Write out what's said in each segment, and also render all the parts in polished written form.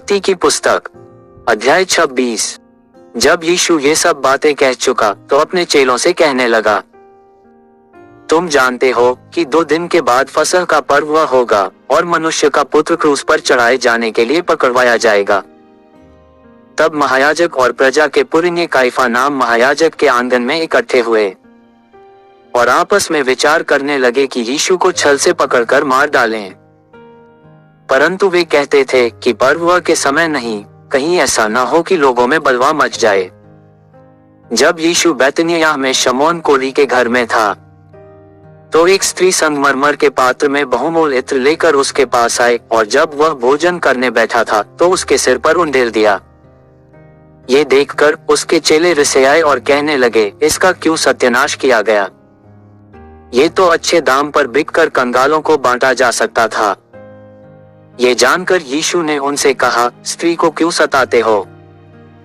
मत्ती की पुस्तक अध्याय 26। जब यीशु ये सब बातें कह चुका तो अपने चेलों से कहने लगा, तुम जानते हो कि 2 दिन के बाद फसह का पर्व होगा और मनुष्य का पुत्र क्रूस पर चढ़ाए जाने के लिए पकड़वाया जाएगा। तब महायाजक और प्रजा के पुरनिये काइफा नाम महायाजक के आंगन में इकट्ठे हुए और आपस में विचार करने लगे कि यीशु को छल से पकड़कर मार डालें। परंतु वे कहते थे कि पर्व के समय नहीं, कहीं ऐसा न हो कि लोगों में बलवा मच जाए। जब यीशु बैतनिय्याह में शमौन कोढ़ी के घर में था तो एक स्त्री संगमरमर के पात्र में बहुमूल्य इत्र लेकर उसके पास आए और जब वह भोजन करने बैठा था तो उसके सिर पर उंडेल दिया। ये देखकर उसके चेले रिसाए और कहने लगे, इसका क्यों सत्यानाश किया गया? ये तो अच्छे दाम पर बिककर कंगालों को बांटा जा सकता था। ये जानकर यीशु ने उनसे कहा, स्त्री को क्यों सताते हो?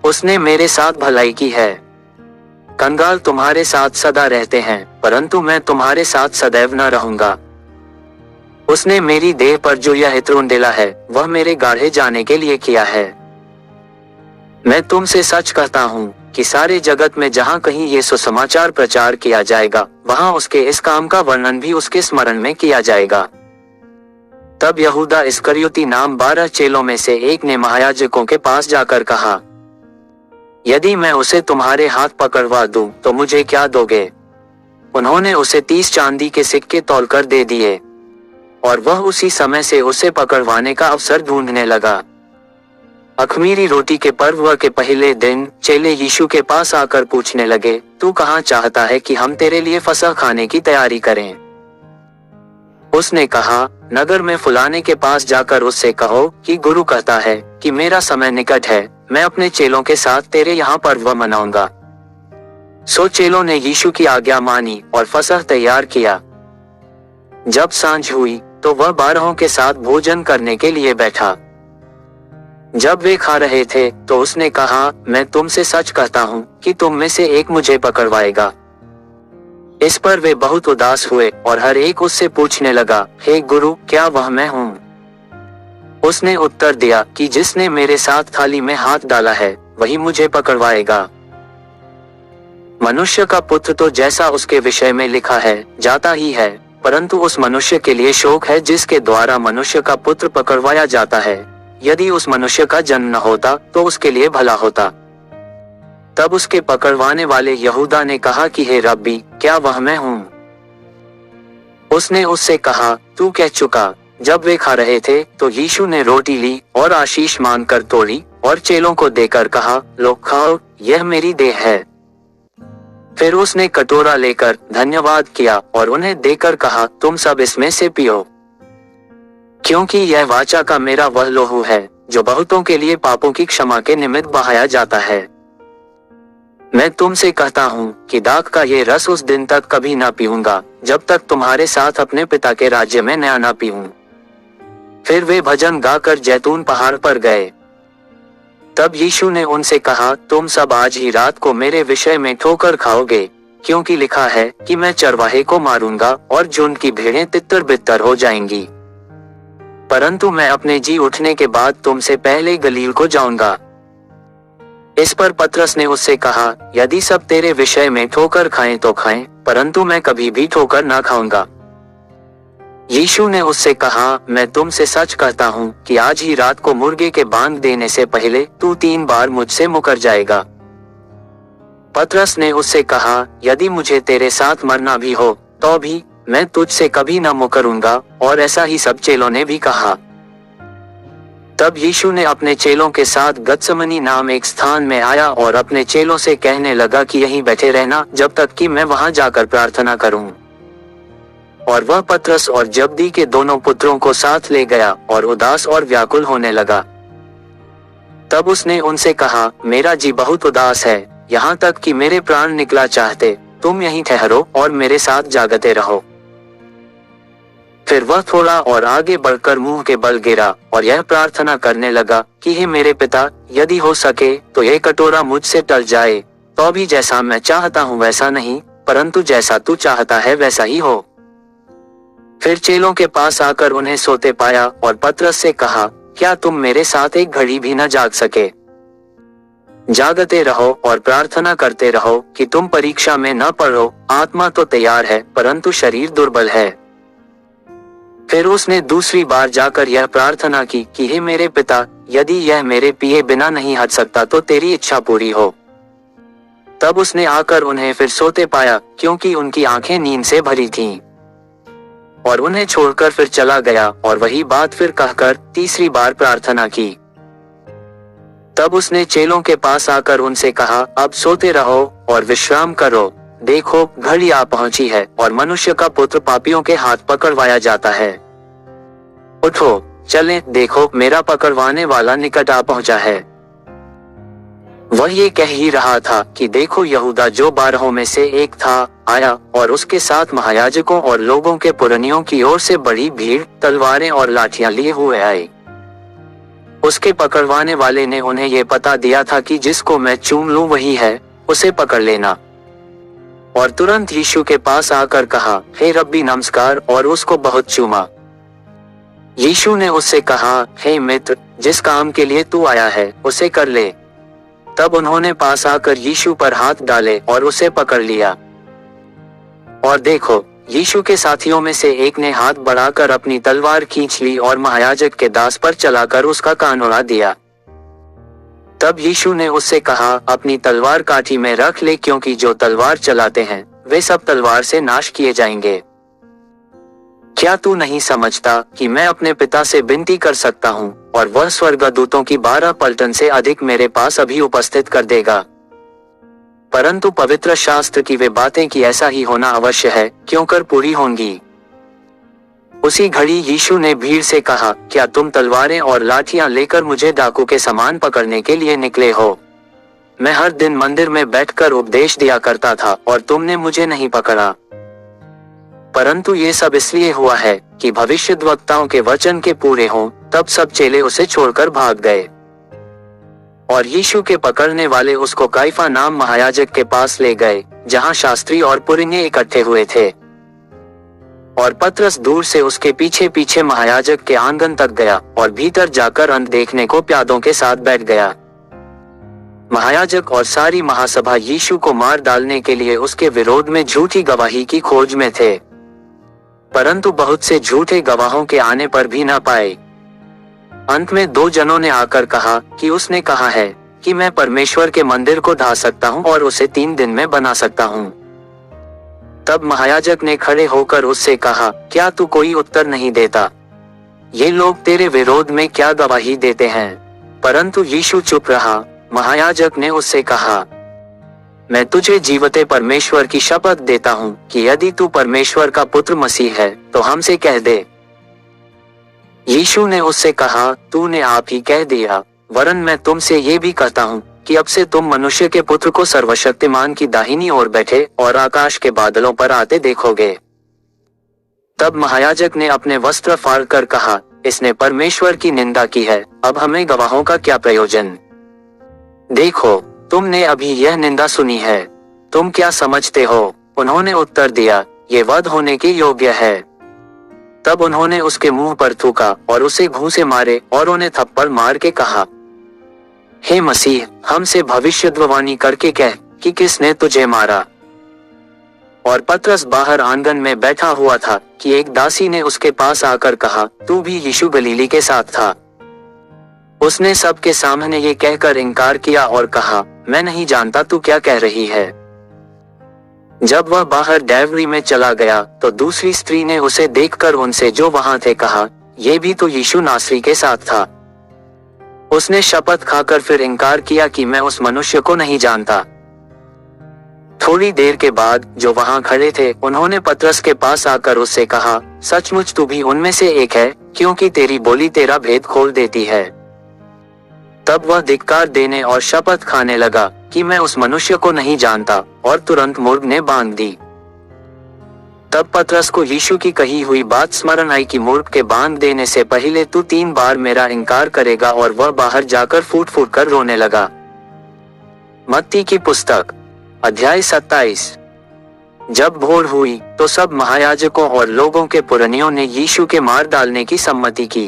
उसने मेरे साथ भलाई की है। कंगाल तुम्हारे साथ सदा रहते हैं, परंतु मैं तुम्हारे साथ सदैव न रहूंगा। उसने मेरी देह पर जो यह इत्र उंडेला है वह मेरे गाढ़े जाने के लिए किया है। मैं तुमसे सच कहता हूँ कि सारे जगत में जहाँ कहीं ये सुसमाचार प्रचार किया जाएगा वहाँ उसके इस काम का वर्णन भी उसके स्मरण में किया जाएगा। तब यहूदा इस्करियोती नाम 12 चेलों में से एक ने महायाजकों के पास जाकर कहा, यदि मैं उसे तुम्हारे हाथ पकड़वा दूं तो मुझे क्या दोगे? उन्होंने उसे 30 चांदी के सिक्के तौलकर दे दिए और वह उसी समय से उसे पकड़वाने का अवसर ढूंढने लगा। अख़मीरी रोटी के पर्व के पहले दिन चेले यीशु के पास आकर पूछने लगे, तू कहाँ चाहता है कि हम तेरे लिए फसह खाने की तैयारी करें? उसने कहा, नगर में फुलाने के पास जाकर उससे कहो कि गुरु कहता है कि मेरा समय निकट है, मैं अपने चेलों के साथ तेरे यहाँ पर्व मनाऊंगा। सो चेलों ने यीशु की आज्ञा मानी और फसह तैयार किया। जब सांझ हुई तो वह 12 के साथ भोजन करने के लिए बैठा। जब वे खा रहे थे तो उसने कहा, मैं तुमसे सच कहता हूँ कि तुम में से एक मुझे पकड़वाएगा। इस पर वे बहुत उदास हुए और हर एक उससे पूछने लगा, हे गुरु, क्या वह मैं हूँ? उसने उत्तर दिया कि जिसने मेरे साथ थाली में हाथ डाला है वही मुझे पकड़वाएगा। मनुष्य का पुत्र तो जैसा उसके विषय में लिखा है जाता ही है, परंतु उस मनुष्य के लिए शोक है जिसके द्वारा मनुष्य का पुत्र पकड़वाया जाता है। यदि उस मनुष्य का जन्म न होता तो उसके लिए भला होता। तब उसके पकड़वाने वाले यहूदा ने कहा कि हे रब्बी, क्या वह मैं हूँ? उसने उससे कहा, तू कह चुका। जब वे खा रहे थे तो यीशु ने रोटी ली और आशीष मांगकर तोड़ी और चेलों को देकर कहा, लो खाओ, यह मेरी देह है। फिर उसने कटोरा लेकर धन्यवाद किया और उन्हें देकर कहा, तुम सब इसमें से पियो, क्योंकि यह वाचा का मेरा वह लोहू है जो बहुतों के लिए पापों की क्षमा के निमित्त बहाया जाता है। मैं तुमसे कहता हूँ कि दाख का ये रस उस दिन तक कभी ना पीऊंगा जब तक तुम्हारे साथ अपने पिता के राज्य में नया ना पीऊं। फिर वे भजन गाकर जैतून पहाड़ पर गए। तब यीशु ने उनसे कहा, तुम सब आज ही रात को मेरे विषय में ठोकर खाओगे, क्योंकि लिखा है कि मैं चरवाहे को मारूंगा और झुंड की भेड़ें तितर बितर हो जाएंगी। परंतु मैं अपने जी उठने के बाद तुमसे पहले गलील को जाऊंगा। इस पर पतरस ने उससे कहा, यदि सब तेरे विषय में ठोकर खाएं तो खाएं, परंतु मैं कभी भी ठोकर ना खाऊंगा। यीशु ने उससे कहा, मैं तुमसे सच कहता हूँ कि आज ही रात को मुर्गे के बांग देने से पहले तू 3 बार मुझसे मुकर जाएगा। पतरस ने उससे कहा, यदि मुझे तेरे साथ मरना भी हो तो भी मैं तुझसे कभी न मुकरूंगा। और ऐसा ही सब चेलों ने भी कहा। तब यीशु ने अपने चेलों के साथ गतसमनी नाम एक स्थान में आया और अपने चेलों से कहने लगा कि यहीं बैठे रहना जब तक कि मैं वहां जाकर प्रार्थना करूं। और वह पतरस और जब्दी के दोनों पुत्रों को साथ ले गया और उदास और व्याकुल होने लगा। तब उसने उनसे कहा, मेरा जी बहुत उदास है, यहाँ तक कि मेरे प्राण निकला चाहते। तुम यहीं ठहरो और मेरे साथ जागते रहो। फिर वह थोड़ा और आगे बढ़कर मुंह के बल गिरा और यह प्रार्थना करने लगा कि हे मेरे पिता, यदि हो सके तो यह कटोरा मुझसे टल जाए, तो भी जैसा मैं चाहता हूँ वैसा नहीं, परंतु जैसा तू चाहता है वैसा ही हो। फिर चेलों के पास आकर उन्हें सोते पाया और पतरस से कहा, क्या तुम मेरे साथ एक घड़ी भी न जाग सके? जागते रहो और प्रार्थना करते रहो कि तुम परीक्षा में न पड़ो। आत्मा तो तैयार है परंतु शरीर दुर्बल है। फिर उसने दूसरी बार जाकर यह प्रार्थना की कि हे मेरे पिता, यदि यह मेरे पिए बिना नहीं हट सकता तो तेरी इच्छा पूरी हो। तब उसने आकर उन्हें फिर सोते पाया, क्योंकि उनकी आंखें नींद से भरी थीं। और उन्हें छोड़कर फिर चला गया और वही बात फिर कहकर तीसरी बार प्रार्थना की। तब उसने चेलों के पास आकर उनसे कहा, अब सोते रहो और विश्राम करो। देखो, घड़ी आ पहुंची है और मनुष्य का पुत्र पापियों के हाथ पकड़वाया जाता है। उठो, चलें, देखो मेरा पकड़वाने वाला निकट आ पहुंचा है। वह ये कह ही रहा था कि देखो, यहूदा जो 12 में से एक था, आया और उसके साथ महायाजकों और लोगों के पुरनियों की ओर से बड़ी भीड़ तलवारें और लाठियां लिए हुए आई। उसके पकड़वाने वाले ने उन्हें ये पता दिया था कि जिसको मैं चूम लूं वही है, उसे पकड़ लेना। और तुरंत यीशु के पास आकर कहा, हे रब्बी नमस्कार, और उसको बहुत चूमा। यीशु ने उससे कहा, हे मित्र, जिस काम के लिए तू आया है उसे कर ले। तब उन्होंने पास आकर यीशु पर हाथ डाले और उसे पकड़ लिया। और देखो, यीशु के साथियों में से एक ने हाथ बढ़ाकर अपनी तलवार खींच ली और महायाजक के दास पर चलाकर उसका कान उड़ा दिया। तब यीशु ने उससे कहा, अपनी तलवार काठी में रख ले, क्योंकि जो तलवार चलाते हैं वे सब तलवार से नाश किए जाएंगे। क्या तू नहीं समझता कि मैं अपने पिता से विनती कर सकता हूँ और वह स्वर्गदूतों की 12 पलटन से अधिक मेरे पास अभी उपस्थित कर देगा? परंतु पवित्र शास्त्र की वे बातें कि ऐसा ही होना अवश्य है, क्यों कर पूरी होंगी। उसी घड़ी यीशु ने भीड़ से कहा, क्या तुम तलवारें और लाठियां लेकर मुझे डाकू के समान पकड़ने के लिए निकले हो? मैं हर दिन मंदिर में बैठकर उपदेश दिया करता था और तुमने मुझे नहीं पकड़ा। परंतु ये सब इसलिए हुआ है कि भविष्यद्वक्ताओं के वचन के पूरे हों। तब सब चेले उसे छोड़कर भाग गए। और यीशु के पकड़ने वाले उसको काइफा नाम महायाजक के पास ले गए, जहां शास्त्री और पुरनिये इकट्ठे हुए थे। और पतरस दूर से उसके पीछे पीछे महायाजक के आंगन तक गया और भीतर जाकर अंत देखने को प्यादों के साथ बैठ गया। महायाजक और सारी महासभा यीशु को मार डालने के लिए उसके विरोध में झूठी गवाही की खोज में थे, परंतु बहुत से झूठे गवाहों के आने पर भी न पाए। अंत में 2 जनों ने आकर कहा कि उसने कहा है कि मैं परमेश्वर के मंदिर को ढा सकता हूँ और उसे 3 दिन में बना सकता हूँ। तब महायाजक ने खड़े होकर उससे कहा, क्या तू कोई उत्तर नहीं देता? ये लोग तेरे विरोध में क्या गवाही देते हैं? परंतु यीशु चुप रहा। महायाजक ने उससे कहा, मैं तुझे जीवते परमेश्वर की शपथ देता हूँ कि यदि तू परमेश्वर का पुत्र मसीह है तो हमसे कह दे। यीशु ने उससे कहा, तूने आप ही कह दिया, वरन मैं तुमसे ये भी कहता हूँ कि अब से तुम मनुष्य के पुत्र को सर्वशक्तिमान की दाहिनी ओर बैठे और आकाश के बादलों पर आते देखोगे। तब महायाजक ने अपने वस्त्र फाड़कर कहा, इसने परमेश्वर की निंदा की है, अब हमें गवाहों का क्या प्रयोजन? देखो, तुमने अभी यह निंदा सुनी है, तुम क्या समझते हो? उन्होंने उत्तर दिया, ये वध होने के योग्य है। तब उन्होंने उसके मुंह पर थूका और उसे घूंसे मारे और उन्हें थप्पड़ मार के कहा, हे मसीह, हमसे भविष्यद्वाणी करके कह कि किसने तुझे मारा। और पतरस बाहर आंगन में बैठा हुआ था कि एक दासी ने उसके पास आकर कहा, तू भी यीशु गलीली के साथ था। उसने सबके सामने ये कहकर इनकार किया और कहा, मैं नहीं जानता तू क्या कह रही है। जब वह बाहर डेवरी में चला गया तो दूसरी स्त्री ने उसे देखकर उनसे जो वहां थे कहा, ये भी तो यीशु नासरी के साथ था। उसने शपथ खाकर फिर इनकार किया कि मैं उस मनुष्य को नहीं जानता। थोड़ी देर के बाद जो वहां खड़े थे उन्होंने पतरस के पास आकर उससे कहा, सचमुच तू भी उनमें से एक है, क्योंकि तेरी बोली तेरा भेद खोल देती है। तब वह धिक्कार देने और शपथ खाने लगा कि मैं उस मनुष्य को नहीं जानता, और तुरंत मुर्ग ने बांध दी। तब पतरस को यीशु की कही हुई बात स्मरण आई कि मुर्ग के बांध देने से पहले तू 3 बार मेरा इनकार करेगा, और वह बाहर जाकर फूट फूट कर रोने लगा। मत्ती की पुस्तक अध्याय 27। जब भोर हुई तो सब महायाजकों और लोगों के पुरनियों ने यीशु के मार डालने की सम्मति की।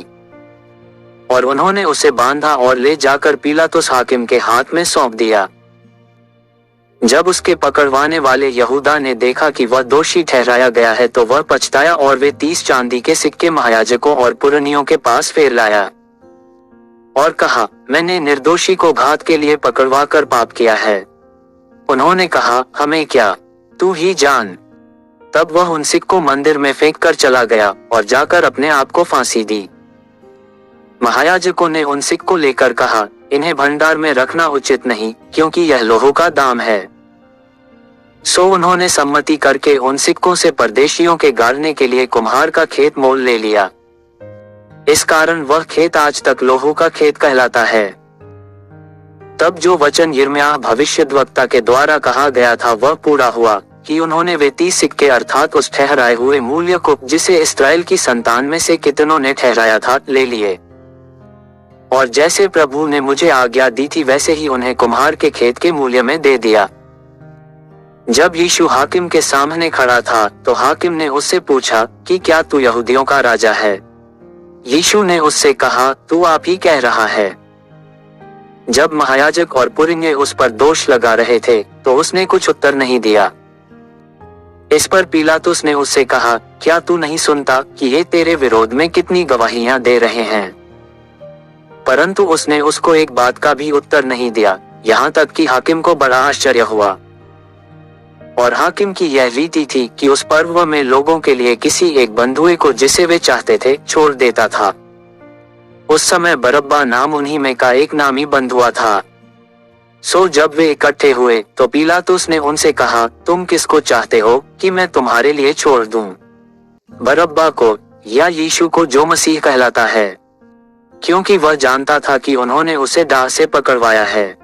और उन्होंने उसे बांधा और ले जाकर पिलातुस हाकिम के हाथ में सौंप दिया। जब उसके पकड़वाने वाले यहूदा ने देखा कि वह दोषी ठहराया गया है तो वह पछताया और वे 30 चांदी के सिक्के महायाजकों और पुरनियों के पास फेर लाया और कहा, मैंने निर्दोषी को घात के लिए पकड़वा कर पाप किया है। उन्होंने कहा, हमें क्या, तू ही जान। तब वह उन सिक्कों मंदिर में फेंक कर चला गया और जाकर अपने आप को फांसी दी। महायाजकों ने उन सिक्कों लेकर कहा, इन्हें भंडार में रखना उचित नहीं, क्योंकि यह लोहों का दाम है। सो उन्होंने सम्मति करके उन सिक्कों से परदेशियों के गाड़ने के लिए कुम्हार का खेत मोल ले लिया। इस कारण वह खेत आज तक लोहों का खेत कहलाता है। तब जो वचन यिर्मयाह भविष्यद्वक्ता के द्वारा कहा गया था वह पूरा हुआ कि उन्होंने वे 30 सिक्के अर्थात उस ठहराए हुए मूल्य को जिसे इस्राएल की संतान में से कितनों ने ठहराया था ले लिए। और जैसे प्रभु ने मुझे आज्ञा दी थी वैसे ही उन्हें कुम्हार के खेत के मूल्य में दे दिया। जब यीशु हाकिम के सामने खड़ा था तो हाकिम ने उससे पूछा कि क्या तू यहूदियों का राजा है? यीशु ने उससे कहा, तू आप ही कह रहा है। जब महायाजक और पुरनिये उस पर दोष लगा रहे थे तो उसने कुछ उत्तर नहीं दिया। इस पर पिलातुस ने उससे कहा, क्या तू नहीं सुनता कि ये तेरे विरोध में कितनी गवाहियां दे रहे हैं? परंतु उसने उसको एक बात का भी उत्तर नहीं दिया, यहाँ तक कि हाकिम को बड़ा आश्चर्य हुआ। और हाकिम की यह रीति थी कि उस पर्व में लोगों के लिए किसी एक बंधुए को जिसे वे चाहते थे छोड़ देता था। उस समय बरअब्बा नाम उन्हीं में का एक नामी बंधुआ था। सो जब वे इकट्ठे हुए तो पिलातुस ने उनसे कहा, तुम किसको चाहते हो कि मैं तुम्हारे लिए छोड़ दूं? बरअब्बा को या यीशु को जो मसीह कहलाता है? क्योंकि वह जानता था कि उन्होंने उसे दाह से पकड़वाया है।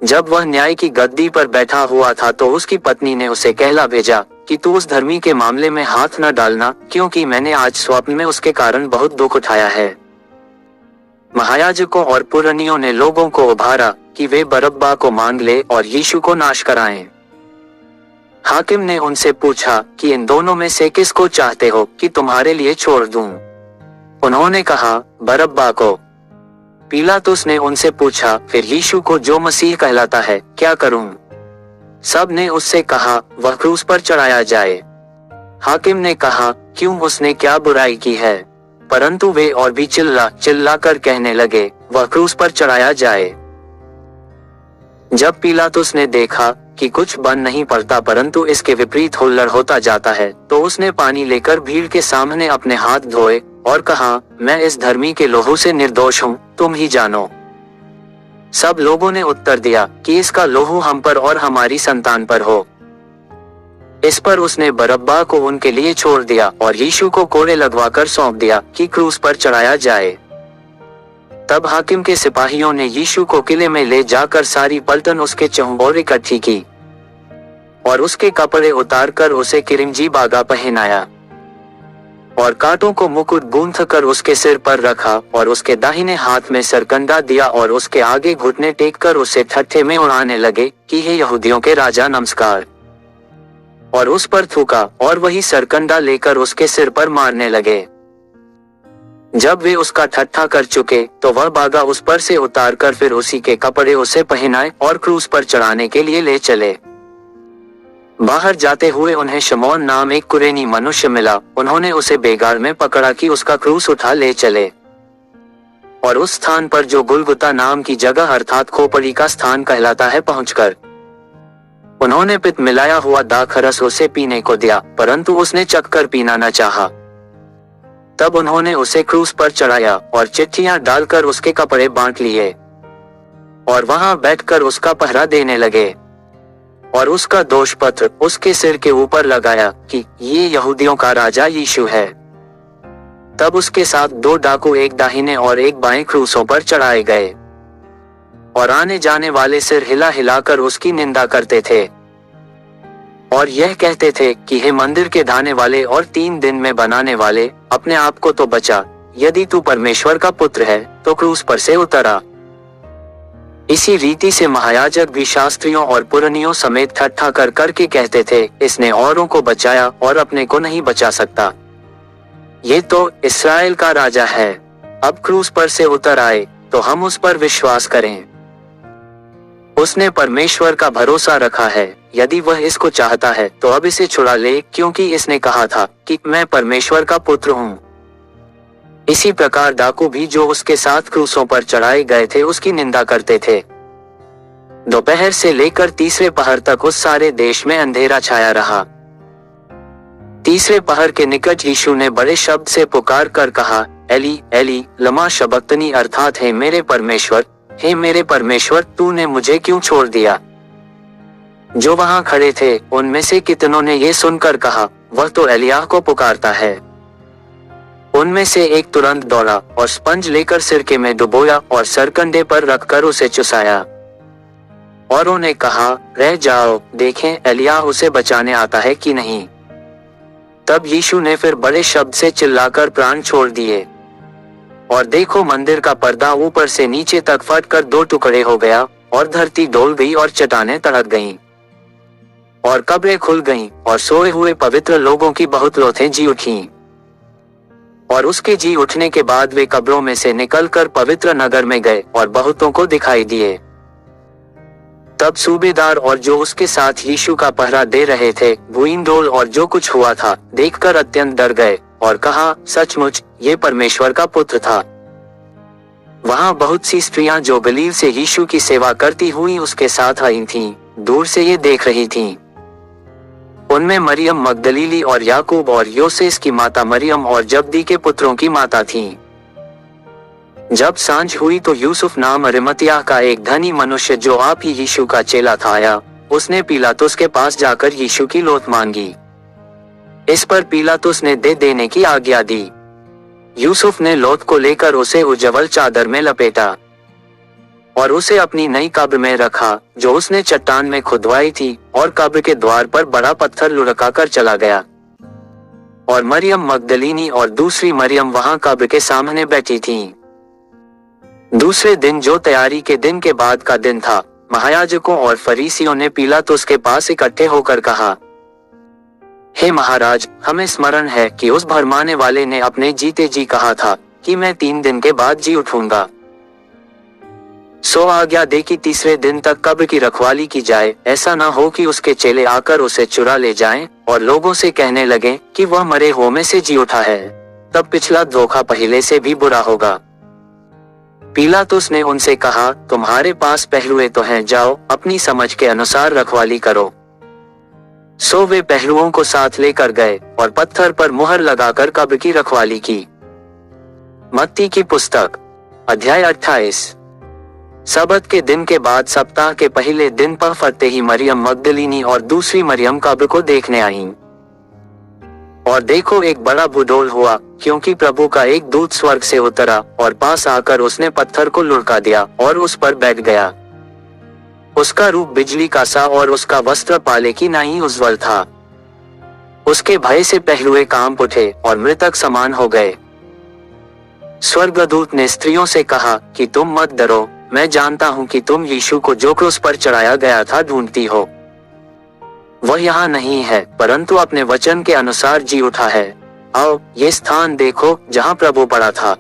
जब वह न्याय की गद्दी पर बैठा हुआ था तो उसकी पत्नी ने उसे कहला भेजा कि तू उस धर्मी के मामले में हाथ न डालना, क्योंकि मैंने आज स्वप्न में उसके कारण बहुत दुख उठाया है। महायाजकों और पुरनियों ने लोगों को उभारा कि वे बरअब्बा को मांग ले और यीशु को नाश कराएं। हाकिम ने उनसे पूछा कि इन दोनों में से किसको चाहते हो कि तुम्हारे लिए छोड़ दूं? उन्होंने कहा, बरअब्बा को। पिलातुस ने उनसे पूछा, फिर यीशु को जो मसीह कहलाता है क्या करूं? सब ने उससे कहा, वह क्रूस पर चढ़ाया जाए। हाकिम ने कहा, क्यों, उसने क्या बुराई की है? परंतु वे और भी चिल्ला कर कहने लगे, वह क्रूस पर चढ़ाया जाए। जब पिलातुस ने देखा कि कुछ बन नहीं पड़ता परंतु इसके विपरीत हुल्लड़ होता जाता है तो उसने पानी लेकर भीड़ के सामने अपने हाथ धोए और कहा, मैं इस धर्मी के लोहू से निर्दोष हूँ, तुम ही जानो। सब लोगों ने उत्तर दिया कि इसका लोहू हम पर और हमारी संतान पर हो। इस पर उसने बरअब्बा को उनके लिए छोड़ दिया और यीशु को कोड़े लगवाकर सौंप दिया कि क्रूस पर चढ़ाया जाए। तब हाकिम के सिपाहियों ने यीशु को किले में ले जाकर सारी पलटन उसके चहुओर इकट्ठी की और उसके कपड़े उतारकर उसे किरिमजी बागा पहनाया और कांटों को मुकुट गूंथ कर उसके सिर पर रखा और उसके दाहिने हाथ में सरकंडा दिया और उसके आगे घुटने टेक कर उसे ठट्ठे में उड़ाने लगे कि हे यहूदियों के राजा नमस्कार, और उस पर थूका और वही सरकंडा लेकर उसके सिर पर मारने लगे। जब वे उसका ठट्ठा कर चुके तो वह बागा उस पर से उतार कर फिर उसी के कपड़े उसे पहनाए और क्रूस पर चढ़ाने के लिए ले चले। बाहर जाते हुए उन्हें शमौन नाम एक कुरेनी मनुष्य मिला। उन्होंने उसे बेगार में पकड़ा कि उसका क्रूस उठा ले चले और उस स्थान पर जो गुलगुता नाम की जगह अर्थात खोपड़ी का स्थान कहलाता है पहुंचकर उन्होंने पित्त मिलाया हुआ दाखरस उसे पीने को दिया, परंतु उसने चखकर पीना न चाहा। तब उन्होंने उसे क्रूस पर चढ़ाया और चिट्ठियां डालकर उसके कपड़े बांट लिए और वहां बैठकर उसका पहरा देने लगे और उसका दोष पत्र उसके सिर के ऊपर लगाया कि ये यहूदियों का राजा यीशु है। तब उसके साथ 2 डाकू एक दाहिने और एक बाएं क्रूसों पर चढ़ाए गए और आने जाने वाले सिर हिला हिलाकर उसकी निंदा करते थे और यह कहते थे कि हे मंदिर के ढाने वाले और 3 दिन में बनाने वाले, अपने आप को तो बचा, यदि तू परमेश्वर का पुत्र है तो क्रूस पर से उतरा। इसी रीति से महायाजक भी शास्त्रियों और पुरनियों समेत ठट्ठा कर करके कहते थे, इसने औरों को बचाया और अपने को नहीं बचा सकता। ये तो इस्राएल का राजा है। अब क्रूस पर से उतर आए तो हम उस पर विश्वास करें। उसने परमेश्वर का भरोसा रखा है, यदि वह इसको चाहता है तो अब इसे छुड़ा ले, क्योंकि इसने कहा था कि मैं परमेश्वर का पुत्र हूँ। इसी प्रकार डाकू भी जो उसके साथ क्रूसों पर चढ़ाए गए थे उसकी निंदा करते थे। दोपहर से लेकर तीसरे पहर तक उस सारे देश में अंधेरा छाया रहा। तीसरे पहर के निकट यीशु ने बड़े शब्द से पुकार कर कहा, एली एली लमा शबक्तनी, अर्थात हे मेरे परमेश्वर तूने मुझे क्यों छोड़ दिया। जो वहां खड़े थे उनमें से कितनों ने ये सुनकर कहा, वह तो एलियाह को पुकारता है। उनमें से एक तुरंत दौड़ा और स्पंज लेकर सिरके में डुबोया और सरकंडे पर रखकर उसे चुसाया। और उन्हें कहा, रह जाओ, देखें एलियाह उसे बचाने आता है कि नहीं। तब यीशु ने फिर बड़े शब्द से चिल्लाकर प्राण छोड़ दिए। और देखो, मंदिर का पर्दा ऊपर से नीचे तक फटकर 2 टुकड़े हो गया और धरती डोल गई और चट्टानें तड़क गईं। और कब्रें खुल गईं और सोए हुए पवित्र लोगों की बहुत लोथें जी उठीं। और उसके जी उठने के बाद वे कब्रों में से निकलकर पवित्र नगर में गए और बहुतों को दिखाई दिए। तब सूबेदार और जो उसके साथ यीशु का पहरा दे रहे थे, भूइंडोल और जो कुछ हुआ था देखकर अत्यंत डर गए और कहा, सचमुच ये परमेश्वर का पुत्र था। वहां बहुत सी स्त्रियां जो गलील से यीशु की सेवा करती हुई उसके साथ आई थीं, दूर से ये देख रही थीं। उनमें मरियम मगदलीनी और याकूब और योसेस की माता मरियम और जब्दी के पुत्रों की माता थीं। जब सांझ हुई तो यूसुफ नाम अरिमतियाह का एक धनी मनुष्य जो आप ही यीशु का चेला था आया। उसने पीलातुस के पास जाकर यीशु की लोथ मांगी। इस पर पीलातुस ने दे देने की आज्ञा दी। यूसुफ ने लोथ को लेकर उसे उजवल चादर में लपेटा और उसे अपनी नई कब्र में रखा जो उसने चट्टान में खुदवाई थी, और कब्र के द्वार पर बड़ा पत्थर लुढ़का कर चला गया। और मरियम मगदलीनी और दूसरी मरियम वहां कब्र के सामने बैठी थीं। दूसरे दिन जो तैयारी के दिन के बाद का दिन था, महायाजकों और फरीसियों ने पीलातुस के पास इकट्ठे होकर कहा, हे महाराज, हमें स्मरण है कि उस भरमाने वाले ने अपने जीते जी कहा था कि मैं 3 दिन के बाद जी उठूंगा। सो आज्ञा दे कि तीसरे दिन तक कब्र की रखवाली की जाए, ऐसा न हो कि उसके चेले आकर उसे चुरा ले जाएं और लोगों से कहने लगे कि वह मरे हुओं में से जी उठा है। तब पिछला धोखा पहले से भी बुरा होगा। पीलातुस ने उनसे कहा, तुम्हारे पास पहलुए तो हैं, जाओ अपनी समझ के अनुसार रखवाली करो। सो वे पहलुओं को साथ लेकर गए और पत्थर पर मुहर लगाकर कब्र की रखवाली की। मत्ती की पुस्तक अध्याय 28। सबत के दिन के बाद सप्ताह के पहले दिन पर फरते ही मरियम मगदलीनी और दूसरी मरियम कब्र को देखने आईं। और देखो, एक बड़ा भूडोल हुआ, क्योंकि प्रभु का एक दूत स्वर्ग से उतरा और पास आकर उसने पत्थर को लुढ़का दिया और उस पर बैठ गया। उसका रूप बिजली का सा और उसका वस्त्र पाले की नाई उज्ज्वल था। उसके भय से पहलुए कांप उठे और मृतक समान हो गए। स्वर्गदूत ने स्त्रियों से कहा कि तुम मत डरो, मैं जानता हूं कि तुम यीशु को जो क्रूस पर चढ़ाया गया था ढूंढती हो। वह यहाँ नहीं है, परंतु अपने वचन के अनुसार जी उठा है। आओ, ये स्थान देखो जहाँ प्रभु पड़ा था।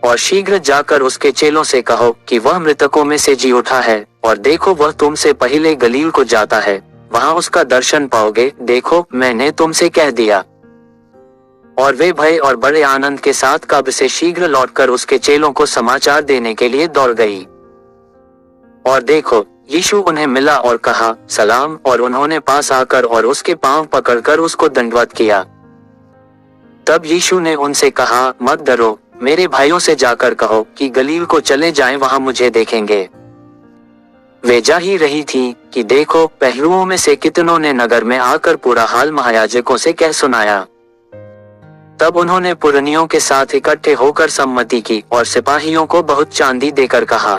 और शीघ्र जाकर उसके चेलों से कहो कि वह मृतकों में से जी उठा है, और देखो वह तुमसे पहले गलील को जाता है, वहां उसका दर्शन पाओगे। देखो, मैंने तुमसे कह दिया। और वे भय और बड़े आनंद के साथ कब्र से शीघ्र लौटकर उसके चेलों को समाचार देने के लिए दौड़ गई। और देखो, यीशु उन्हें मिला और कहा, सलाम, और उन्होंने पास आकर और उसके पांव पकड़कर उसको दंडवत किया। तब यीशु ने उनसे कहा, मत डरो, मेरे भाइयों से जाकर कहो कि गलील को चले जाएं, वहां मुझे देखेंगे। वे जा ही रही थी कि देखो, पहलुओं में से कितनों ने नगर में आकर पूरा हाल महायाजकों से कह सुनाया। तब उन्होंने पुरनियों के साथ इकट्ठे होकर सम्मति की और सिपाहियों को बहुत चांदी देकर कहा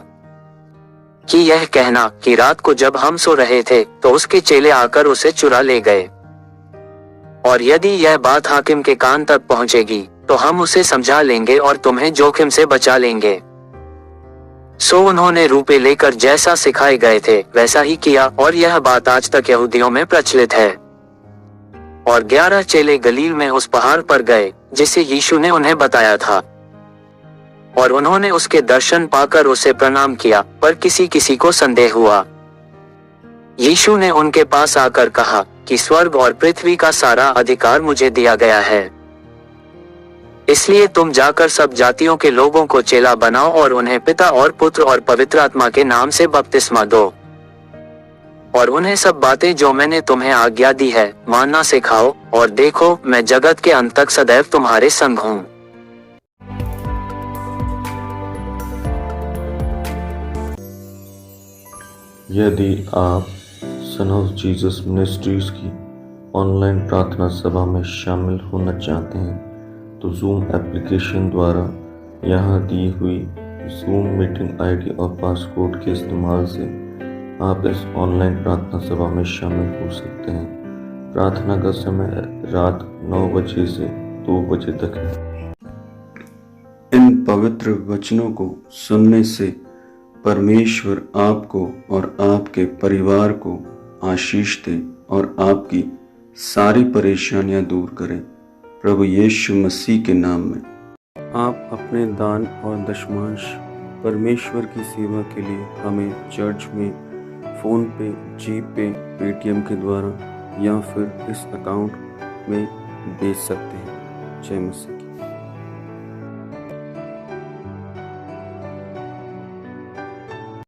कि यह कहना कि रात को जब हम सो रहे थे तो उसके चेले आकर उसे चुरा ले गए। और यदि यह बात हाकिम के कान तक पहुंचेगी तो हम उसे समझा लेंगे और तुम्हें जोखिम से बचा लेंगे। सो उन्होंने रूपे लेकर जैसा सिखाए गए थे वैसा ही किया, और यह बात आज तक यहूदियों में प्रचलित है। और 11 चेले गलील में उस पहाड़ पर गए जिसे यीशु ने उन्हें बताया था। और उन्होंने उसके दर्शन पाकर उसे प्रणाम किया, पर किसी किसी को संदेह हुआ। यीशु ने उनके पास आकर कहा कि स्वर्ग और पृथ्वी का सारा अधिकार मुझे दिया गया है। इसलिए तुम जाकर सब जातियों के लोगों को चेला बनाओ और उन्हें पिता और पुत्र और पवित्र आत्मा के नाम से बपतिस्मा दो, और उन्हें सब बातें जो मैंने तुम्हें आज्ञा दी है मानना सिखाओ, और देखो मैं जगत के अंत तक सदैव तुम्हारे संग हूँ। यदि आप सन ऑफ जीसस मिनिस्ट्रीज की ऑनलाइन प्रार्थना सभा में शामिल होना चाहते हैं तो जूम एप्लीकेशन द्वारा यहाँ दी हुई जूम मीटिंग आईडी और पासकोड के इस्तेमाल से आप इस ऑनलाइन प्रार्थना सभा में शामिल हो सकते हैं। प्रार्थना का समय रात 9 बजे से 2 बजे तक है। इन पवित्र वचनों को सुनने से परमेश्वर आपको और आपके परिवार को आशीष दे और आपकी सारी परेशानियां दूर करे, प्रभु यीशु मसीह के नाम में। आप अपने दान और दशमांश परमेश्वर की सेवा के लिए हमें चर्च में फ़ोन पे, जी पे, पेटीएम के द्वारा या फिर इस अकाउंट में भेज सकते हैं। जय मसीह।